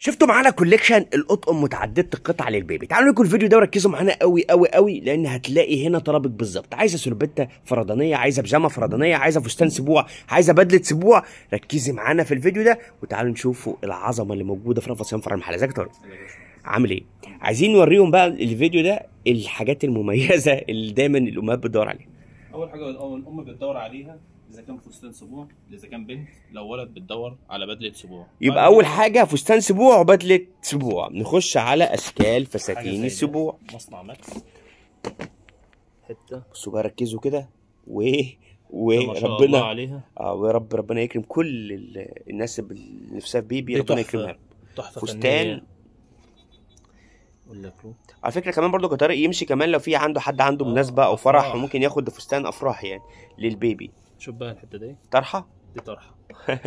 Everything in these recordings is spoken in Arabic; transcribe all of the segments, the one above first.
شفتوا معانا كوليكشن الاطقم متعدده القطع للبيبي. تعالوا نكون الفيديو ده وركزوا معانا قوي قوي قوي، لان هتلاقي هنا طلبك بالظبط. عايزه سلوبيتا فردانيه، عايزه بيجامه فردانيه، عايزه فستان سبوع، عايزه بدله سبوع. ركزي معانا في الفيديو ده وتعالوا نشوفوا العظمه اللي موجوده في رفع صيام فرع المحل. ازيك يا طارق؟ عامل ايه؟ عايزين نوريهم بقى الفيديو ده الحاجات المميزه اللي دايما الامهات بتدور عليها. اول حاجه الام بتدور عليها اذا كان فستان سبوع، اذا كان بنت، لو ولد بتدور على بدله سبوع. يبقى اول حاجه فستان سبوع وبدله سبوع. نخش على اشكال فساتين السبوع. مصنع ماكس حته. بصوا بقى ركزوا كده وربنا عليها. ويا رب ربنا يكرم كل الناس اللي نفسها في بيبي، ربنا يكرمها. تحفه فستان ولا كلو. على فكره كمان برضو كطارق يمشي كمان لو في حد عنده مناسبه او فرح، وممكن ياخد فستان افراح يعني للبيبي. شوف بقى الحته دي طرحه، دي طرحه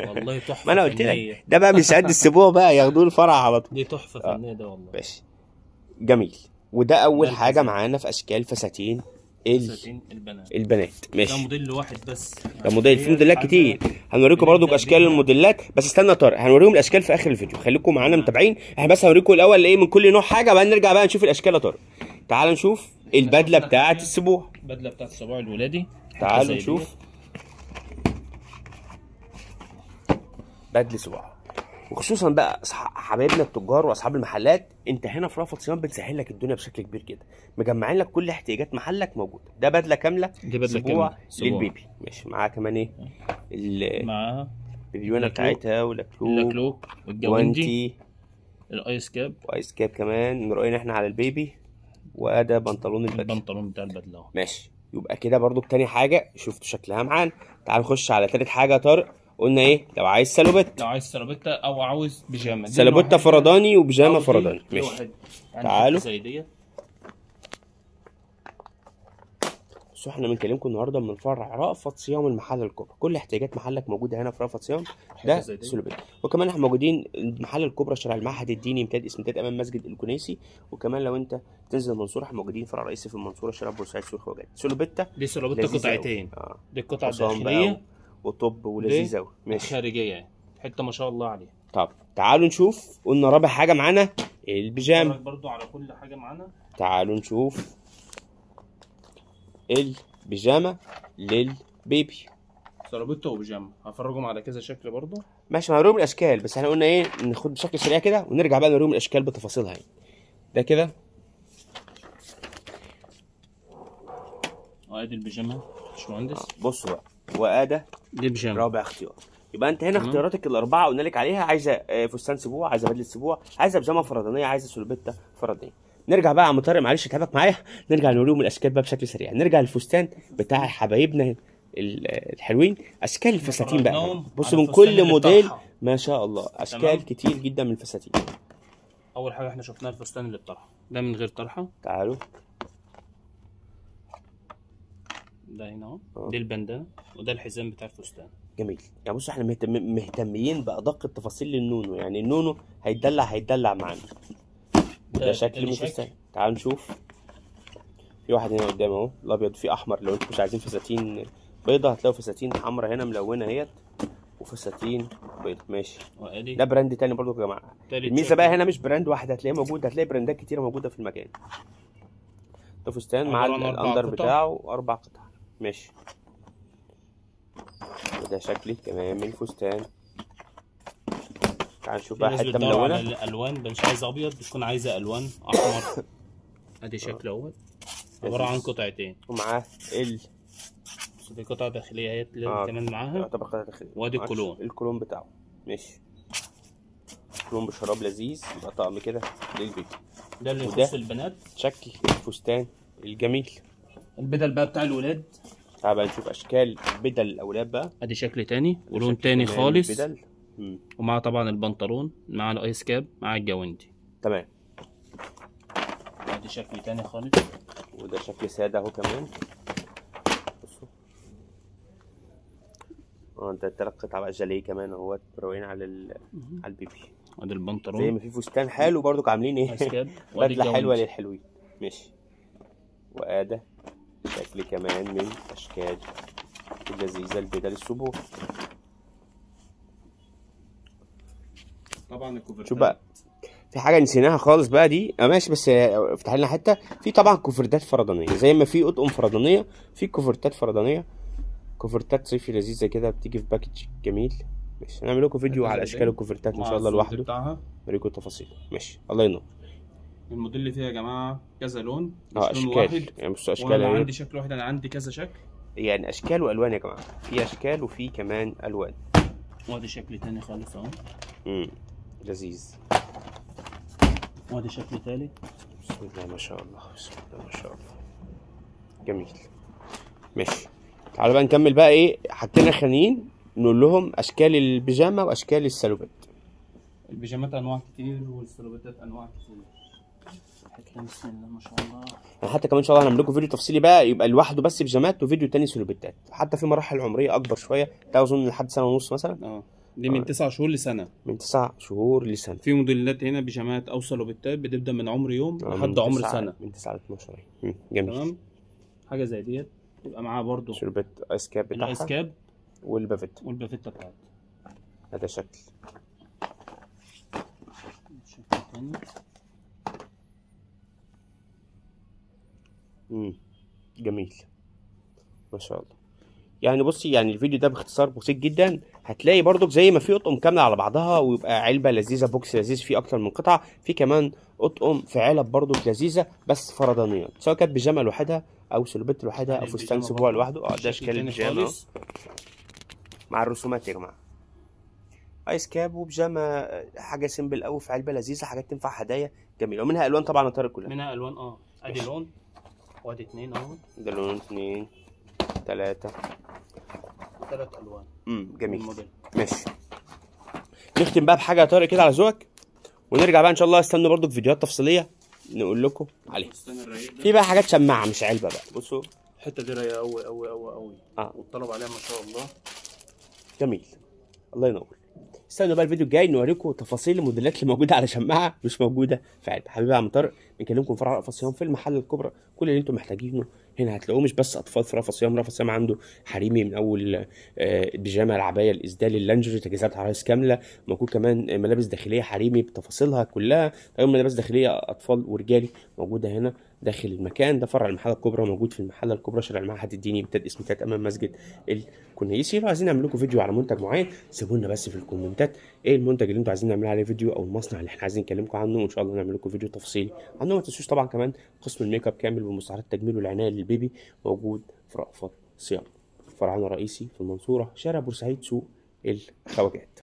والله تحفه. ما انا قلت لك ده بقى من سعاد السبوع بقى ياخدوه الفرح على طول. دي تحفه فنيه ده والله. ماشي جميل. وده اول حاجه معانا في اشكال فساتين البنات. ماشي، ده موديل واحد بس، ده موديل، في موديلات كتير هنوريكم برضو اشكال الموديلات. بس استنى يا طارق، هنوريهم الاشكال في اخر الفيديو، خليكم معانا متابعين. احنا بس هنوريكم الاول ايه من كل نوع حاجه، بعدين نرجع بقى نشوف الاشكال يا طارق. تعال نشوف البدله بتاعه السبوع. البدله بتاعه السبوع الولادي. تعالوا نشوف بدله سبوع، وخصوصا بقى حبايبنا التجار واصحاب المحلات. انت هنا في رفعت صيام بتسهل لك الدنيا بشكل كبير جدا، مجمعين لك كل احتياجات محلك موجوده. ده بدله كامله، دي بدله سبوع للبيبي. ماشي، معاها كمان ايه؟ معاها البيبيونه بتاعتها واللاكلوك والجوانتي، الايس كاب وايس كاب كمان نرقين احنا على البيبي. وده بنطلون البدله، البنطلون بتاع البدله اهو. ماشي، يبقى كده برضو تاني حاجه شفتوا شكلها معانا. تعال نخش على تالت حاجه يا طارق. قلنا ايه؟ لو عايز سلوبيتا او عاوز بيجامه، سلوبيتا فرداني وبيجامه فرداني. ماشي يعني تعالوا زي ديت. بس احنا بنكلمكم النهارده من فرع رأفت صيام المحل الكبرى. كل احتياجات محلك موجوده هنا في رأفت صيام. ده سلوبيتا. وكمان احنا موجودين المحل الكبرى شارع المعهد الديني امتداد امام مسجد الكنيسي. وكمان لو انت تنزل المنصوره احنا موجودين فرع رئيسي في المنصوره شارع بورسعيد سوق خواجات. سلوبيتا دي سلوبيتا قطعتين. دي القطعه الداخليه وطب ولذيذه قوي. ماشي، خارجيه يعني حته ما شاء الله عليها. طب تعالوا نشوف. قلنا رابع حاجه معانا البيجامه برضو على كل حاجه معانا. تعالوا نشوف البيجامه للبيبي. سلوبيتا وبيجامه هفرجهم على كذا شكل برضو. ماشي، هنوريهم الاشكال، بس احنا قلنا ايه ناخد بشكل سريع كده ونرجع بقى نوريهم الاشكال بتفاصيلها يعني. ده كده وادي البيجامه يا باشمهندس. بصوا بقى، وادي دي بيجامه رابع اختيار. يبقى انت هنا اختياراتك الاربعه قلنا لك عليها. عايزه فستان سبوع، عايزه بدله سبوع، عايزه بيجامه فردانيه، عايزه سلوبيتا فردانيه. نرجع بقى يا عم طارق، معلش اتعبك معايا. نرجع نوريهم الاشكال بقى بشكل سريع. نرجع للفستان بتاع حبايبنا الحلوين. اشكال الفساتين بقى بصوا من كل موديل ما شاء الله، اشكال كتير جدا من الفساتين. اول حاجه احنا شفناها الفستان اللي بطرحه، ده من غير طرحه. تعالوا ده هنا اهو. دي البندانه وده الحزام بتاع الفستان. جميل. يعني بصوا احنا مهتمين بادق التفاصيل للنونو. يعني النونو هيتدلع معانا. ده شكل من الفستان. تعالوا نشوف. في واحد هنا قدام اهو الابيض، في احمر. لو انتم مش عايزين فساتين بيضه هتلاقوا فساتين حمراء هنا ملونه اهيت، وفساتين بيضه. ماشي، ده براند تاني برضو يا جماعه. الميزه بقى هنا مش براند واحد هتلاقيه موجود، هتلاقي براندات كتيره موجوده في المكان. ده فستان مع الاندر بتاعه 4 قطع. ماشي، وده شكل كمان من الفستان. تعال نشوف بقى حته ملونه. الالوان مش عايزه ابيض، بتكون عايزه الوان احمر. ادي شكل اهوت عباره عن قطعتين، ومعاه دي قطعه داخليه اهي كمان معاها. يعتبر قطعه داخليه. وادي الكولون بتاعه. ماشي، كولون بشراب لذيذ. يبقى طقم كده للبيبي. ده اللي يخص البنات. شكل الفستان الجميل. البدل بقى بتاع الولاد. تعال بقى نشوف اشكال بدل الاولاد بقى. ادي شكل تاني ولون تاني خالص. ومعاه طبعا البنطلون مع الايس كاب مع الجواندي. تمام. ادي شكل تاني خالص. وده شكل ساده اهو كمان. بصوا انت 3 قطع بقى جاليه كمان اهوت مروقين على البيبي. ادي البنطلون زي ما في فستان حلو برضو عاملين ايه بدله حلوه للحلوين. ماشي، وادي شكل كمان من اشكال اللذيذه البدل السبوع. طبعا الكوفرتات. شوف بقى في حاجه نسيناها خالص بقى دي، ماشي بس افتح لنا حته. في طبعا كوفرتات فردانيه زي ما في اطقم فردانيه، في كوفرتات فردانيه. كوفرتات صيفي لذيذه كده بتيجي في باكج جميل. ماشي هنعمل لكم فيديو على اشكال الكوفرتات ان شاء الله لوحده بتاعها، اوريكم التفاصيل. ماشي الله ينور. الموديل اللي فيها يا جماعه كذا لون، مش لون اشكال واحد. يعني بصوا اشكال وانا اهي، عندي شكل واحد، انا عندي كذا شكل. يعني اشكال والوان يا جماعه، في اشكال وفي كمان الوان. وادي شكل تاني خالص اهو. لذيذ. وادي شكل تالت. بسم الله ما شاء الله، بسم الله ما شاء الله، جميل. ماشي تعالوا بقى نكمل بقى ايه حاجتين اخرانيين نقول لهم اشكال البيجامه واشكال السلوبات. البيجامات انواع كتير والسلوباتات انواع كتير. حتى بسم الله ما شاء الله. يعني حتى كمان ان شاء الله هنعمل لكم فيديو تفصيلي بقى يبقى لوحده بس بيجامات، وفيديو تاني سلوباتات. حتى في مراحل عمريه اكبر شويه، ده اظن لحد سنه ونص مثلا. دي من 9 شهور لسنه. من 9 شهور لسنه. في موديلات هنا بيجامات او سلوباتات بتبدا من عمر يوم لحد عمر سنه. من 9 ل 12. جميل. تمام. حاجه زي ديت يبقى معاها برضو سلوبات ايس كاب بتاعها، الايس كاب والبافيتا بتاعتها. هذا شكل. شكل تاني. جميل ما شاء الله. يعني بصي يعني الفيديو ده باختصار بسيط جدا، هتلاقي برضك زي ما في اطقم كامله على بعضها ويبقى علبه لذيذه، بوكس لذيذ فيه اكتر من قطعه، في كمان اطقم في علب برضك لذيذه بس فردانيه، سواء كانت بيجامه لوحدها او سلوبيت لوحدها او فستان سبوع لوحده. ده اشكال البيجامه مع الرسومات يا جماعه. ايس كاب وبيجامه، حاجه سيمبل قوي في علبه لذيذه، حاجات تنفع هدايا جميله، ومنها الوان طبعا الطارق كلها. منها الوان ادي لون وادي اتنين اهو. ده لون 2 3 الوان. جميل. ماشي نختم بقى بحاجه يا طارق كده على ذوقك، ونرجع بقى ان شاء الله. استنوا برضو في فيديوهات تفصيليه نقول لكم عليها. في بقى حاجات شماعه مش علبه بقى. بصوا الحته دي رايقه قوي قوي قوي قوي. والطلب عليها ما شاء الله. جميل الله ينور. استنوا بقى الفيديو الجاي نوريكم تفاصيل الموديلات اللي موجوده على شماعه مش موجوده في علبه. حبيبي يا عم طارق بنكلمكم في رفع صيام في المحل الكبرى، كل اللي انتم محتاجينه هنا هتلاقوه. مش بس اطفال في رفع صيام، رفع صيام عنده حريمي من اول البيجامه، العبايه، الاسدال، اللانجري، تجهيزات عرايس كامله. موجود كمان ملابس داخليه حريمي بتفاصيلها كلها، غير ملابس داخليه اطفال ورجالي موجوده هنا داخل المكان ده. فرع المحله الكبرى موجود في المحله الكبرى، شارع المعهد الديني بتاع اسم تات امام مسجد الكنيسي. لو عايزين نعمل لكم فيديو على منتج معين سيبوا لنا بس في الكومنتات ايه المنتج اللي انتوا عايزين نعمل عليه فيديو، او المصنع اللي احنا عايزين نكلمكم عنه، وان شاء الله نعمل لكم فيديو تفصيلي عنه. ما تنسوش طبعا كمان قسم الميك اب كامل ومستحضرات التجميل والعنايه للبيبي موجود في رأفت صيام، فرعنا الرئيسي في المنصوره، شارع بورسعيد، سوق الخواجات.